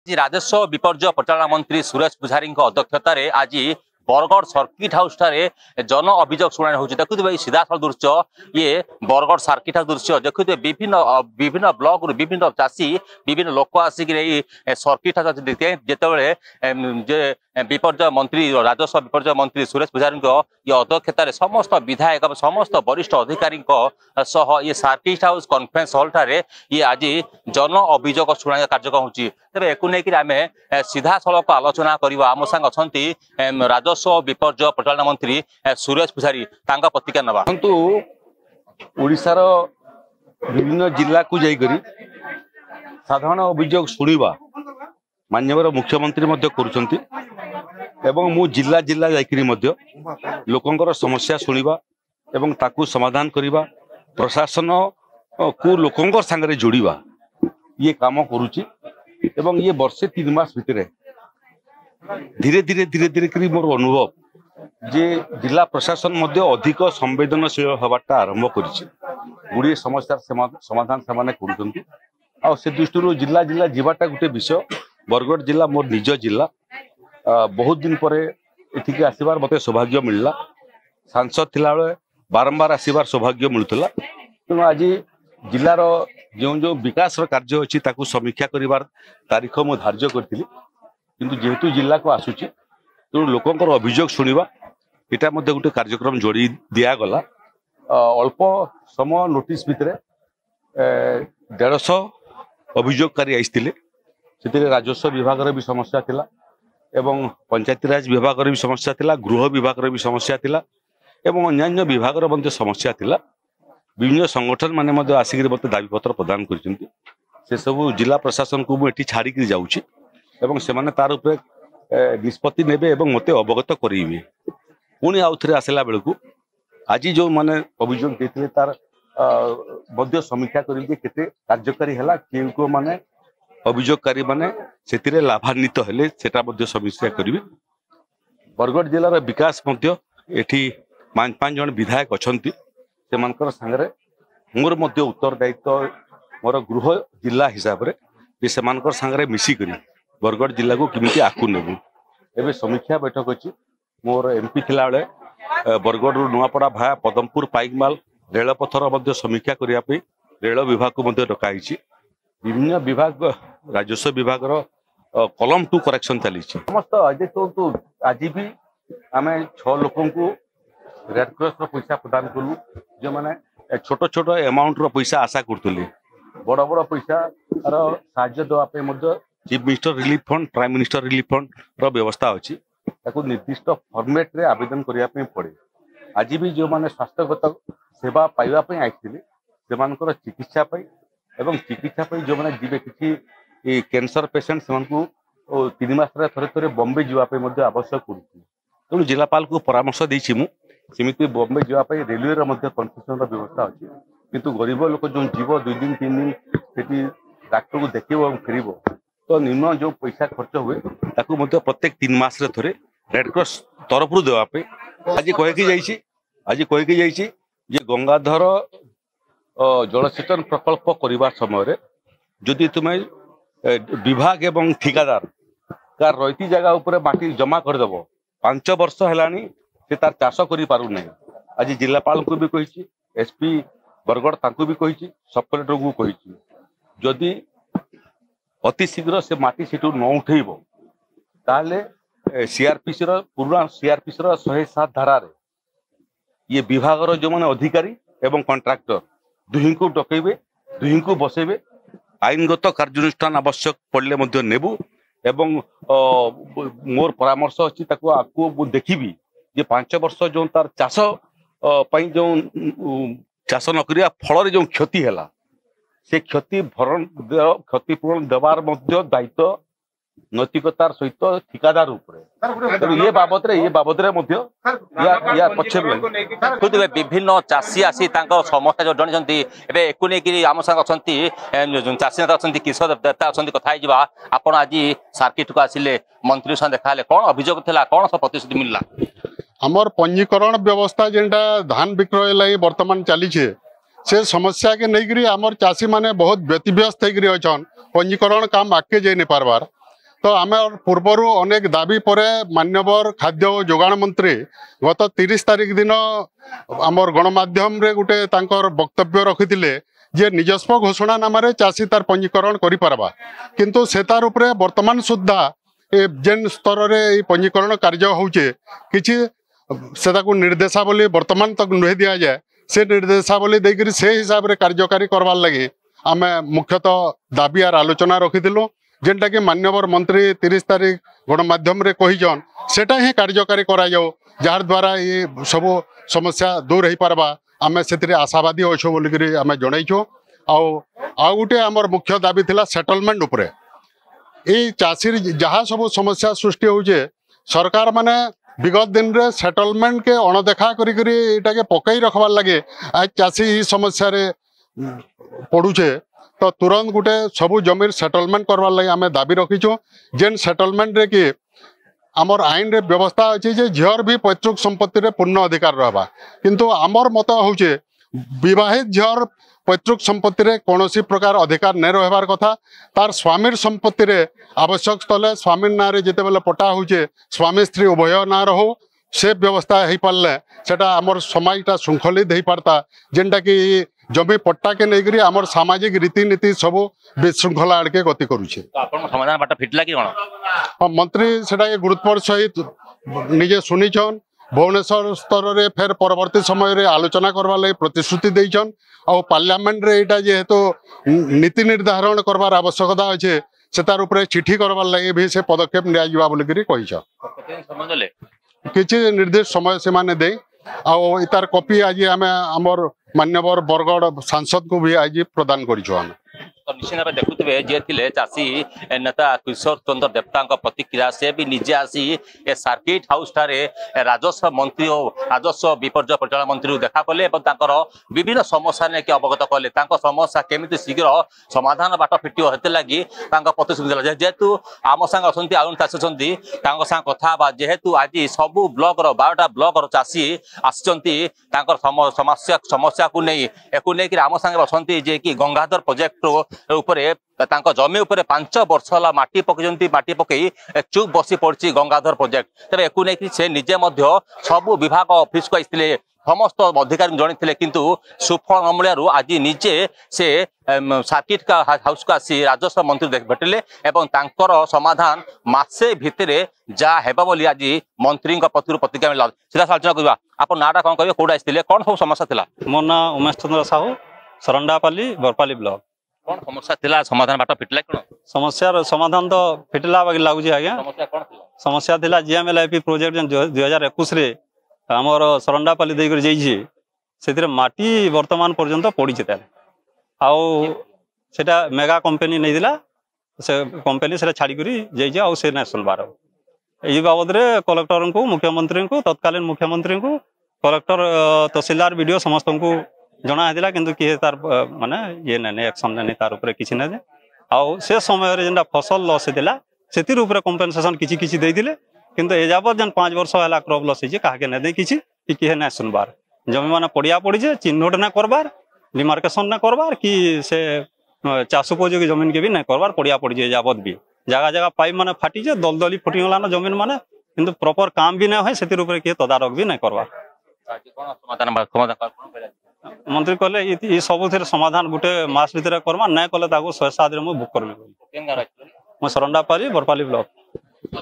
राजस्व विपर्य परिचालना मंत्री सुरेश पुजारी अध्यक्षतार आज बरगढ़ सर्किट हाउस जन अभियोग शुणाणी होती देखुए सीधा सल दृश्य ये बरगढ़ सर्किट हाउस दृश्य देखुए विभिन्न विभिन्न ब्लॉक विभिन्न चाषी विभिन्न लोक आसिक सर्किट हाउस जिते विपर्य मंत्री राजस्व विपर्य मंत्री सुरेश पुजारी ये अध्यक्षतार समस्त विधायक समस्त वरिष्ठ अधिकारी ये सर्किट हाउस कॉन्फ्रेंस हॉल ठारे ये आज जन अभियोग शुणाणी कार्यक्रम होती तेज एक नहीं आम सीधा सड़क आलोचना करवा आम सांग अच्छा राजस्व विपर्य परिचालना मंत्री सुरेश पुजारी प्रतिक्रिया नवा ओडिशार विभिन्न जिला को जाइकरी साधारण अभियोग शुणा माननीय मुख्यमंत्री करुछंती एवं मु जिला जिला जाइकरी लोकंकर समस्या शुणा एवं ताकू समाधान करवा प्रशासन को लोकंकर सांगरे जोड़वा ये काम करुची एवं ये वर्षे 3 मास भितर धीरे धीरे धीरे धीरे करी मोर अनुभव जे जिला प्रशासन अधिक संवेदनशील हवाटा आरंभ करिछि गुड़िए समस्या समाधान से करुछंती आ से दृष्टि जिला जिला जीवाटा गोटे विषय बरगढ़ जिला मोर निज जिला बहुत दिन पर एठिके आसबार मते सौभाग्य मिलला सांसद थिला बेले बारंबार आसबार सौभाग्य मिलुतला तेणु आज जिलार जो जो विकास कार्य अच्छी ताकू समीक्षा करिवार तारीख मु धार्य करथिली किंतु जेहेतु जिला को आसुची तेणु लोकंकर अभियोग शुणा एटा मध्ये गोटे कार्यक्रम जोड़ी दिया गला अल्प समय नोटिस भितर 150 अभियोगकारी आइथिले से राजस्व विभाग भी समस्या थिला एवं पंचायतीराज विभाग भी समस्या थिला गृह विभाग भी समस्या थिला एवं अन्य विभाग समस्या थिला विभिन्न संगठन माने आसिक मत दाबीपत्र प्रदान करछंती से सब जिला प्रशासन को मुझे छाड़ी जाऊँगी एवं से माने तार उपरे निष्पत्ति नेबे एवं मते अवगत करेइबे पुणी आउ थे आसला बेलू आज जो माने अभियोग देते तार मध्य समीक्षा करेंगे केते कार्यकारी है कि माने अभियोगकारी माने से लाभान्वित हेले सेटा मध्य समीक्षा करेंगे बरगढ़ जिलार विकास मध्य एठी 5 जन विधायक अछंती से सांगरे मोर मध्य उत्तरदायित्व मोर गृह जिला हिसाब से सांगरे मिसिकरी बरगढ़ जिला को किमिति आकु नेबु एबे समीक्षा बैठक अच्छी मोर एमपी थिला बेले बरगढ़ नुआपड़ा भाया पदमपुर पाइकमाल रेलपथर मध्य समीक्षा करने रेल विभाग को मध्य डकाई विभिन्न विभाग राजस्व विभाग कलम 2 करेक्शन चली समस्त आज भी आम 6 लोक रेडक्रॉस पैसा प्रदान कलु जो मैंने छोट छोट अमाउंट पैसा आशा करुले बड़ बड़ पैसा साहाय्य देवाई chief minister relief fund prime minister relief fund व्यवस्था अच्छी निर्दिष्ट फॉर्मेट रे आवेदन करने पड़े आज भी जो मैंने स्वास्थ्यगत सेवा पाइबापी आईथिले से चिकित्सा एवं चिकित्सा जो मैंने जीवे किसी कैंसर पेसेंट से 3 मास थे थे बॉम्बे जावाई आवश्यक करूँ जिलापाल को परामर्श देछि मु सेमिति बॉम्बे जावाई रेलवे कन्सेशन व्यवस्था अच्छी किंतु गरीब लोक जो जीव 2 दिन 3 दिन से डाक्टर को देखो और फेर तो निम्न जो पैसा खर्च हुए ताकू प्रत्येक 3 मास थे रेडक्रॉस तरफ देवाई आज कहीकि जाइए गंगाधर जलसेचन प्रकल्प करने समय जदि तुम्हें विभाग एवं ठिकादार का रही जगह उपर माटी जमा करदेव 5 वर्ष है से तार चाष कर पारना आज जिलापाल को भी कही एसपी बरगढ़ तांको भी कही सब कलेक्टर को कही जदि अति शीघ्र से माटी सीटू न उठेब ताले सीआरपीसी पुराना सीआरपीसी 107 धारा ये विभाग जो मैंने अधिकारी एवं कॉन्ट्रैक्टर दुही को डकैबे दुही को बसेबे आईनगत कार्यानुष्ठान आवश्यक पड़े नेबू एवं मोर परामर्श अच्छी आपको देखी 5 वर्ष जो तार चाष जो चाष नक फल जो क्षति है से क्षतिपूरण देवार दायित्व नैतिकतार सहित ठिकादार ये बाबद विभिन्न चाषी आसी समस्या जो जन एक आम संग अच्छा चाषी नेता अच्छा कृषक नेता अच्छा कथा आप आज सर्किट को आसिले मंत्री साथ देखा कौन अभियोग था कौन सब प्रतिश्रुति मिलला आमर पंजीकरण व्यवस्था जेनटा धान विक्रय लगी वर्तमान चली से समस्या के नहीं आमर चाषी माने बहुत व्यतिव्यस्त होकर पंजीकरण काम आगे जाई नहीं पारबार तो आम पूर्वर अनेक दाबी पर मान्यवर खाद्य और जोगाण मंत्री गत 30 तारिख दिन आमर गणमाध्यम रे गोटे वक्तव्य रखिथिले जे निजस्व घोषणानामा चाषी तार पंजीकरण करि पारबा किंतु से तार उपरे वर्तमान सुद्धा जेन स्तर रे पंजीकरण कार्य होउचे किछि सेताकू निर्देशावली वर्तमान तक नुहे दिया जाए से निर्देशावली देकर से हिसाब रे कार्यकारी करवार लगी आम मुख्यतः दाबी आर आलोचना रखिथिलु जेनटा कि मान्यवर मंत्री 30 तारिख गणमाध्यम रे कहिजन सेटा ही कार्यकारी करा जाओ जार द्वारा ये सब समस्या दूर हो पारबा आम से आशावादी अच्छे बोलिक आम जनईचु आउ गोटे आमर मुख्य दाबी थिला सेटलमेंट उपरे ये चाषी जहाँ सब समस्या सृष्टि होचे सरकार माने विगत दिन रे सेटलमेंट के अणदेखा करी पकई रखबार लगे आज चाषी ही समस्या रे पड़ुचे तो तुरंत गोटे सबू जमीर सेटलमेंट करवार लगे आम दाबी रखीचु जेन सेटलमेंट रे कि आमर आईन रे व्यवस्था अच्छी जे झीर भी पैतृक संपत्ति रे पूर्ण अधिकार रहा किंतु आमर मत होचे विवाहित झीर पैतृक संपत्ति रे कौनसी प्रकार अधिकार नहीं रहबार कथा तार स्वामीर संपत्ति रे आवश्यक स्थले स्वामी ना रे जिते बेले पटा होचे स्वामी स्त्री उभय ना रहो से व्यवस्था हो पारे सेटा आमर समाजटा श्रृंखलित हो पारता जेनटा कि जमी पट्टा के नहीं करी आमर सामाजिक रीतिनीति सब विशृंखला आड़के गति करुचे समाधान बाट फिटला कि कोन मंत्री सेटा गुरुत्वर सहित निजे सुनिछन भुवनेश्वर स्तर रे फेर परवर्ती समय रे आलोचना करवा लगी प्रतिश्रुति देइछन और पार्लियामेंट रे एटा जेहेतु नीति निर्धारण करवार आवश्यकता अच्छे से तार उपरे चिठी करवार लगी भी से पदक्षेप निया जिबा बोलिकरी कहिछ किछि निर्दिष्ट समय सीमा ने दे आउ इतार कॉपी आज आम आमर मान्यवर बरगढ़ सांसद को भी आज प्रदान करिछु हम तो निश्चित भाव देखुए जे थिले चाषी नेता किशोर चंद्र देवता प्रतिक्रिया से भी निजे आसी ए सर्किट हाउस ठारे राजस्व मंत्री और राजस्व विपर्य परिचालन मंत्री देखा कले विभिन्न समस्या लेकिन अवगत कले समस्या केमिति शीघ्र समाधान बाट फिट हेते लगी प्रतिश्रुति जेहेतु आम सांग अच्छा आउ चाषी सांग कथा जेहेतु आज सबू ब्लॉक 12टा ब्लॉक चाषी आमस्या समस्या को नहीं एक आम सांगे बसंती जे कि गंगाधर प्रोजेक्ट उपरे जमी उपरे 5 वर्ष है माटी पकई चुप बसी पड़ी गंगाधर प्रोजेक्ट तेरे एक नहीं से निजे सबू विभाग ऑफिस को आते समस्त अधिकारी जनी किंतु सुफल न मिलू आज निजे से सर्किट का हाउस को आसी राजस्व मंत्री भेटिले एवं तांकर समाधान मासे भितर जा हेबा बोली आज मंत्री पक्षर प्रतिक्रिया मिला सीधा आलोचना करवा आप नाटा कौन कहे कौट आते कौन सब समस्या था मो ना उमेश चंद्र साहू सरंडापाली बरपाली ब्लॉक कौन समस्या थिला समाधान बाट फिटला कोन समस्या समाधान तो फिटला बाकी लागुची आज्ञा समस्या कोन थिला समस्या थिला जीएमएलआईपी प्रोजेक्ट 2021 रे हमर सरंडापाली देई कर जाईछी सेतिर माटी वर्तमान पर्यंत पड़ी छै तार आउ सेटा मेगा कंपनी नै दिला से कंपनी से छाड़ी करी जाईछी आउ से नै सुनबार एई बाबद रे कलेक्टर को मुख्यमंत्री को तत्कालीन मुख्यमंत्री को कलेक्टर तहसीलदार वीडियो समस्त को जना है किंतु किए तार माने ये नहीं एक्शन नहीं तार ऊपर किसी नहीं आउ से समय रे जेंटा फसल लॉस होता से कंपेनसेशन किसी किसी देइथिले किंतु ए जाबत जन 5 वर्ष है क्रॉप लॉस होइछे काहे नहीं दे किसी कि किए नहीं सुनबार जमी माने पड़िया पड़ी चिन्हट ना करबार डिमार्केशन ना करबार कि से चाष उपयोगी जमीन के भी नहीं करबार पड़िया पड़ी जाबत भी जगह जगह पाइप माने फाटी दलदली फुटी गला जमीन माने किंतु प्रॉपर काम भी नहीं है से किए तदारक भी नहीं करबार मंत्री कहले ये सब समाधान गोटे मास भितर करमा ना कले 107 रे बुक करमी सरंडापाली बरपाली ब्लॉक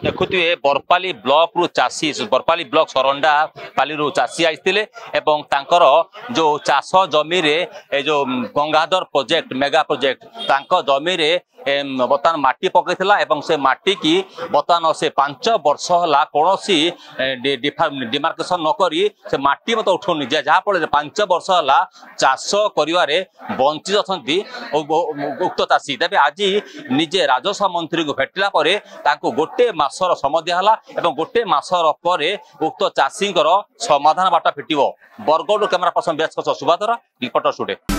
देखुए बरपाली ब्लॉक रु चाषी बरपाली ब्लॉक सरंडापाली रु चाषी आइथिले एवं तांकर जो चाष जमी रे जो गंगाधर प्रोजेक्ट मेगा प्रोजेक्ट तांको जमी रे बर्तमान माटी पकईला एवं से माटी की बर्तमान से 5 वर्ष है कौन डिमार्केशन नक से माटी मत उठाऊनी जहाँ फल 5 वर्ष है चाष कर बंची अच्छा उक्त चाषी तेज आज निजे राजस्व मंत्री को भेटला गोटे मासर समय दिहला एवं गोटे मासर पर उक्त चाषी समाधान बाट फिट बरगढ़ कैमेरा पर्सन बेस सुभाधर रिपोर्टर स्टूडियो।